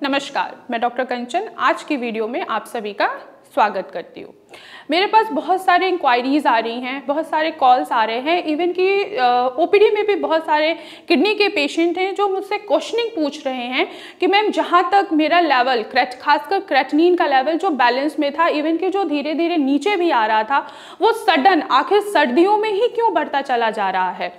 नमस्कार, मैं डॉक्टर कंचन आज की वीडियो में आप सभी का स्वागत करती हूँ। मेरे पास बहुत सारे इंक्वायरीज़ आ रही हैं, बहुत सारे कॉल्स आ रहे हैं, इवन कि ओपीडी में भी बहुत सारे किडनी के पेशेंट हैं जो मुझसे क्वेश्चनिंग पूछ रहे हैं कि मैम जहाँ तक मेरा लेवल खासकर क्रेटिनिन का लेवल जो बैलेंस में था, इवन कि जो धीरे धीरे नीचे भी आ रहा था, वो सडन आखिर सर्दियों में ही क्यों बढ़ता चला जा रहा है,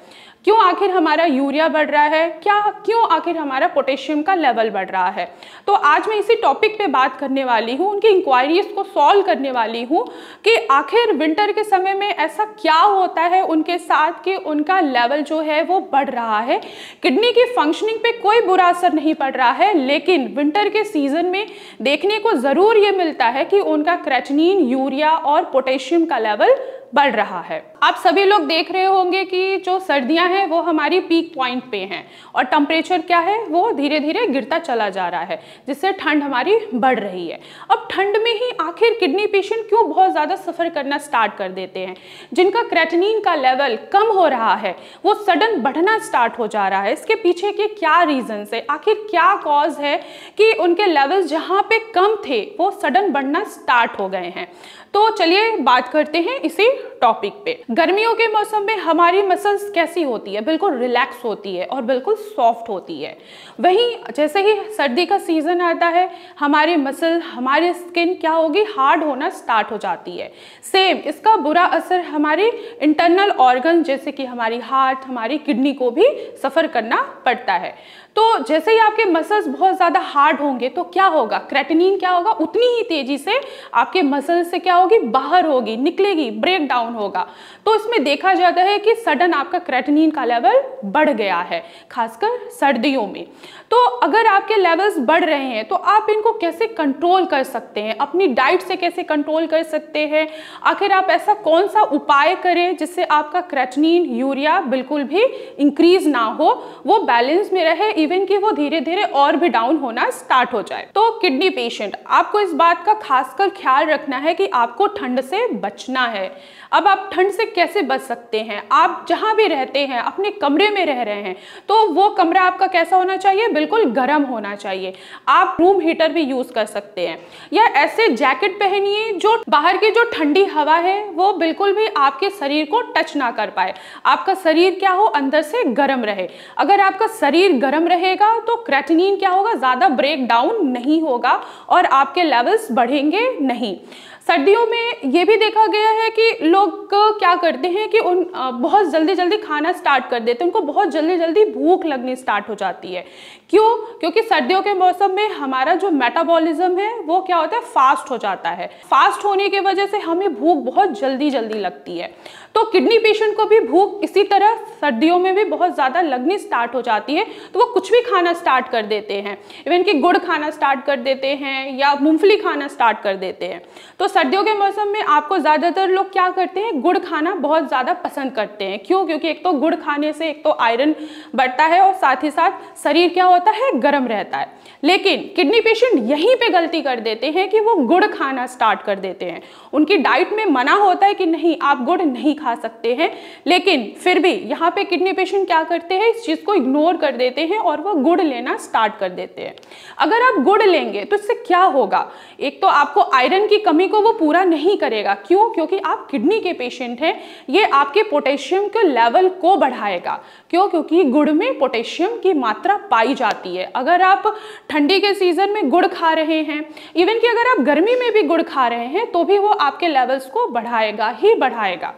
क्यों आखिर हमारा यूरिया बढ़ रहा है, क्यों आखिर हमारा पोटेशियम का लेवल बढ़ रहा है। तो आज मैं इसी टॉपिक पे बात करने वाली हूँ, उनकी इंक्वायरीज को सॉल्व करने वाली हूँ कि आखिर विंटर के समय में ऐसा क्या होता है उनके साथ कि उनका लेवल जो है वो बढ़ रहा है। किडनी की फंक्शनिंग पे कोई बुरा असर नहीं पड़ रहा है, लेकिन विंटर के सीजन में देखने को ज़रूर ये मिलता है कि उनका क्रेटिनिन, यूरिया और पोटेशियम का लेवल बढ़ रहा है। आप सभी लोग देख रहे होंगे कि जो सर्दियां हैं वो हमारी पीक पॉइंट पे हैं और टेम्परेचर क्या है वो धीरे धीरे गिरता चला जा रहा है, जिससे ठंड हमारी बढ़ रही है। अब ठंड में ही आखिर किडनी पेशेंट क्यों बहुत ज़्यादा सफ़र करना स्टार्ट कर देते हैं। जिनका क्रेटिनिन का लेवल कम हो रहा है वो सडन बढ़ना स्टार्ट हो जा रहा है। इसके पीछे के क्या रीजंस है, आखिर क्या कॉज है कि उनके लेवल्स जहाँ पे कम थे वो सडन बढ़ना स्टार्ट हो गए हैं। तो चलिए बात करते हैं इसी टॉपिक पे। गर्मियों के मौसम में हमारी मसल्स कैसी होती है, बिल्कुल रिलैक्स होती है और बिल्कुल सॉफ्ट होती है। वहीं जैसे ही सर्दी का सीजन आता है हमारी मसल, हमारी स्किन क्या होगी, हार्ड होना स्टार्ट हो जाती है। सेम इसका बुरा असर हमारे इंटरनल ऑर्गन जैसे कि हमारी हार्ट, हमारी किडनी को भी सफ़र करना पड़ता है। तो जैसे ही आपके मसल्स बहुत ज़्यादा हार्ड होंगे तो क्या होगा, क्रेटिनिन क्या होगा, उतनी ही तेज़ी से आपके मसल से क्या होगी, बाहर होगी, निकलेगी, ब्रेक डाउन होगा। तो इसमें देखा जाता है कि सडन आपका क्रेटिनिन का लेवल बढ़ गया है, खासकर सर्दियों में। तो अगर आपके लेवल्स बढ़ रहे हैं तो आप इनको कैसे कंट्रोल कर सकते हैं, अपनी डाइट से कैसे कंट्रोल कर सकते हैं, आखिर आप ऐसा कौन सा उपाय करें जिससे आपका क्रेटिनिन, यूरिया बिल्कुल भी इंक्रीज ना हो, वो बैलेंस में रहे, इवन कि वो धीरे धीरे और भी डाउन होना स्टार्ट हो जाए। तो किडनी पेशेंट, आपको इस बात का खासकर ख्याल रखना है कि आपको ठंड से बचना है। अब आप ठंड से कैसे बच सकते हैं, आप जहां भी रहते हैं, अपने कमरे में रह रहे हैं तो वो कमरा आपका कैसा होना चाहिए, बिल्कुल गर्म होना चाहिए। आप रूम हीटर भी यूज कर सकते हैं या ऐसे जैकेट पहनिए जो बाहर की जो ठंडी हवा है वो बिल्कुल भी आपके शरीर को टच ना कर पाए, आपका शरीर क्या हो, अंदर से गर्म रहे। अगर आपका शरीर गर्म रहेगा तो क्रेटिनिन क्या होगा, ज़्यादा ब्रेक डाउन नहीं होगा और आपके लेवल्स बढ़ेंगे नहीं। सर्दियों में ये भी देखा गया है कि लोग क्या करते हैं कि बहुत जल्दी जल्दी खाना स्टार्ट कर देते हैं, उनको बहुत जल्दी जल्दी भूख लगनी स्टार्ट हो जाती है। क्यों? क्योंकि सर्दियों के मौसम में हमारा जो मेटाबॉलिज्म है वो क्या होता है, फास्ट हो जाता है। फास्ट होने की वजह से हमें भूख बहुत जल्दी जल्दी लगती है। तो किडनी पेशेंट को भी भूख इसी तरह सर्दियों में भी बहुत ज़्यादा लगनी स्टार्ट हो जाती है, तो वो कुछ भी खाना स्टार्ट कर देते हैं, इवन कि गुड़ खाना स्टार्ट कर देते हैं या मूंगफली खाना स्टार्ट कर देते हैं। तो सर्दियों के मौसम में आपको ज़्यादातर लोग क्या करते हैं, गुड़ खाना बहुत ज़्यादा पसंद करते हैं। क्यों? क्योंकि एक तो गुड़ खाने से एक तो आयरन बढ़ता है और साथ ही साथ शरीर क्या होता है, गर्म रहता है। लेकिन किडनी पेशेंट यहीं पे गलती कर देते हैं कि वो गुड़ खाना स्टार्ट कर देते हैं। उनकी डाइट में मना होता है कि नहीं, आप गुड़ नहीं खा सकते हैं, लेकिन फिर भी यहाँ पे किडनी पेशेंट क्या करते हैं, इस चीज़ को इग्नोर कर देते हैं और वो गुड़ लेना स्टार्ट कर देते हैं। अगर आप गुड़ लेंगे तो इससे क्या होगा, एक तो आपको आयरन की कमी को वो पूरा नहीं करेगा। क्यों? क्योंकि आप किडनी के पेशेंट हैं, ये आपके पोटेशियम के लेवल को बढ़ाएगा। क्यों? क्योंकि गुड़ में पोटेशियम की मात्रा पाई जाती है। अगर आप ठंडी के सीजन में गुड़ खा रहे हैं, इवन कि अगर आप गर्मी में भी गुड़ खा रहे हैं तो भी वो आपके लेवल्स को बढ़ाएगा ही बढ़ाएगा।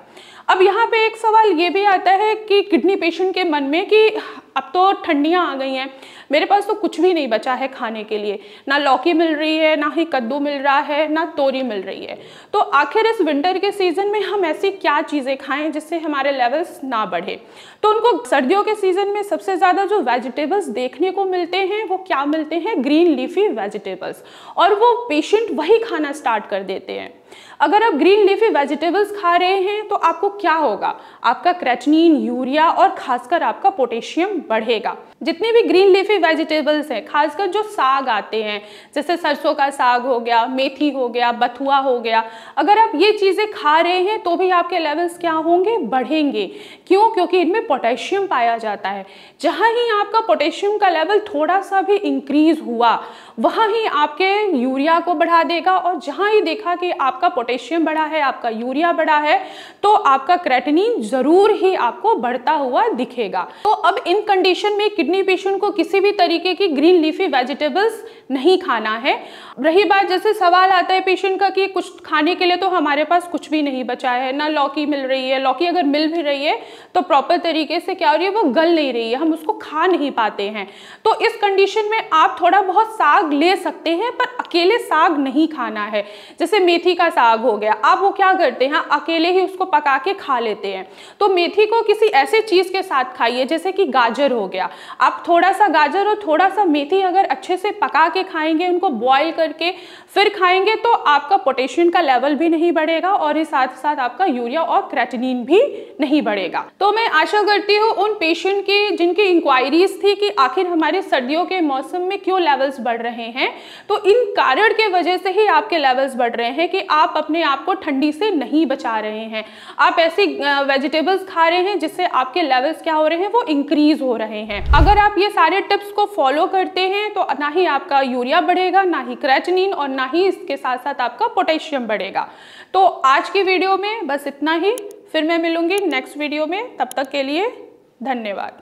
अब यहाँ पे एक सवाल ये भी आता है कि किडनी पेशेंट के मन में कि अब तो ठंडियाँ आ गई हैं, मेरे पास तो कुछ भी नहीं बचा है खाने के लिए, ना लौकी मिल रही है, ना ही कद्दू मिल रहा है, ना तोरी मिल रही है। तो आखिर इस विंटर के सीज़न में हम ऐसी क्या चीज़ें खाएं जिससे हमारे लेवल्स ना बढ़े। तो उनको सर्दियों के सीज़न में सबसे ज़्यादा जो वेजिटेबल्स देखने को मिलते हैं वो क्या मिलते हैं, ग्रीन लीफी वेजिटेबल्स, और वो पेशेंट वही खाना स्टार्ट कर देते हैं। अगर आप ग्रीन लीफी वेजिटेबल्स खा रहे हैं तो आपको क्या होगा, आपका क्रेटिनिन, यूरिया और खासकर आपका पोटेशियम बढ़ेगा। जितने भी ग्रीन लीफी वेजिटेबल्स हैं, खासकर जो साग आते हैं, जैसे सरसों का साग हो गया, मेथी हो गया, बथुआ हो गया, अगर आप ये चीज़ें खा रहे हैं तो भी आपके लेवल्स क्या होंगे, बढ़ेंगे। क्यों? क्योंकि इनमें पोटेशियम पाया जाता है। जहाँ ही आपका पोटेशियम का लेवल थोड़ा सा भी इंक्रीज हुआ, वहाँ ही आपके यूरिया को बढ़ा देगा, और जहाँ ही देखा कि आपका पोटेशियम बढ़ा है, आपका यूरिया बढ़ा है, तो आपका क्रेटिनिन जरूर ही आपको बढ़ता हुआ दिखेगा। तो अब इन कंडीशन में किडनी पेशेंट को किसी भी तरीके की ग्रीन लीफी वेजिटेबल्स नहीं खाना है। रही बात, जैसे सवाल आता है पेशेंट का कि कुछ खाने के लिए तो हमारे पास कुछ भी नहीं बचा है, ना लौकी मिल रही है, लौकी अगर मिल भी रही है तो प्रॉपर तरीके से क्या हो रही है, वो गल नहीं रही है, हम उसको खा नहीं पाते हैं। तो इस कंडीशन में आप थोड़ा बहुत साग ले सकते हैं, पर अकेले साग नहीं खाना है। जैसे मेथी का साग हो गया, आप वो क्या करते हैं, अकेले ही उसको पका के खा लेते हैं। तो मेथी को किसी ऐसे चीज के साथ खाइए, जैसे कि गाजर हो गया, आप थोड़ा सा गाजर और थोड़ा सा मेथी अगर अच्छे से पका के खाएंगे, उनको बॉईल करके फिर खाएंगे, तो आपका पोटेशियम का लेवल भी नहीं बढ़ेगा और इस साथ साथ आपका यूरिया और क्रेटिनिन भी नहीं बढ़ेगा। तो मैं आशा करती हूँ उन पेशेंट की जिनकी इंक्वायरीज थी कि आखिर हमारे सर्दियों के मौसम में क्यों लेवल्स बढ़ रहे हैं, तो इन कारण के वजह से ही आपके लेवल्स बढ़ रहे हैं कि आप अपने आप को ठंडी से नहीं बचा रहे हैं। आप ऐसी वेजिटेबल्स खा रहे हैं जिससे आपके लेवल्स क्या हो रहे हैं, वो इंक्रीज हो रहे हैं। अगर आप ये सारे टिप्स को फॉलो करते हैं तो ना ही आपका यूरिया बढ़ेगा, ना ही क्रेटिनिन, और ना ही इसके साथ साथ आपका पोटेशियम बढ़ेगा। तो आज की वीडियो में बस इतना ही, फिर मैं मिलूंगी नेक्स्ट वीडियो में। तब तक के लिए धन्यवाद।